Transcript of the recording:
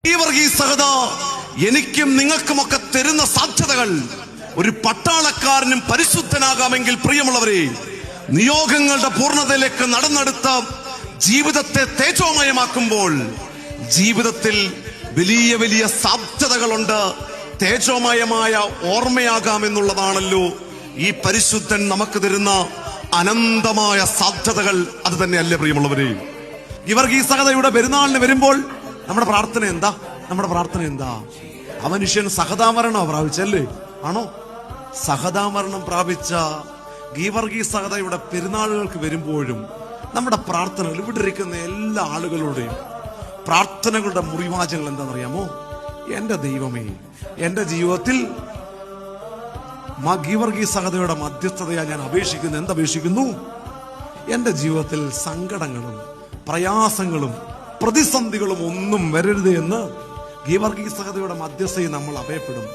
ഈ സഹത എനിക്കും നിങ്ങൾക്കുമൊക്കെ തരുന്ന സാധ്യതകൾ ഒരു പട്ടാളക്കാരനും പരിശുദ്ധനാകാമെങ്കിൽ, പ്രിയമുള്ളവരെ, നിയോഗങ്ങളുടെ പൂർണ്ണതയിലേക്ക് നടന്നെടുത്ത ജീവിതത്തെ തേജോമയമാക്കുമ്പോൾ ജീവിതത്തിൽ വലിയ വലിയ സാധ്യതകളുണ്ട്. തേജോമയമായ ഓർമ്മയാകാമെന്നുള്ളതാണല്ലോ ഈ പരിശുദ്ധൻ നമുക്ക് തരുന്ന അനന്തമായ സാധ്യതകൾ. അത് തന്നെയല്ലേ പ്രിയമുള്ളവരെ? ഈ സഹതയുടെ പെരുന്നാളിന് വരുമ്പോൾ നമ്മുടെ പ്രാർത്ഥന എന്താ? ആ മനുഷ്യൻ സഹതാമരണം പ്രാപിച്ചല്ലേ? ആണോ? സഹതാമരണം പ്രാപിച്ച ഗീവർഗീസ് സഹതയുടെ പെരുന്നാളുകൾക്ക് വരുമ്പോഴും നമ്മുടെ പ്രാർത്ഥനകൾ, ഇവിടെ ഇരിക്കുന്ന എല്ലാ ആളുകളുടെയും പ്രാർത്ഥനകളുടെ മുറിവാചകങ്ങൾ എന്താണെന്നറിയാമോ? എന്റെ ദൈവമേ, എന്റെ ജീവിതത്തിൽ ഗീവർഗീസ് സഹതയുടെ മധ്യസ്ഥതയാ ഞാൻ അപേക്ഷിക്കുന്നു. എന്തപേക്ഷിക്കുന്നു? എന്റെ ജീവിതത്തിൽ സങ്കടങ്ങളും പ്രയാസങ്ങളും പ്രതിസന്ധികളും ഒന്നും വരരുത് എന്ന് ഗീവർഗീസ് സഹതയുടെ മധ്യസ്ഥയിൽ നമ്മൾ അഭയപ്പെടും.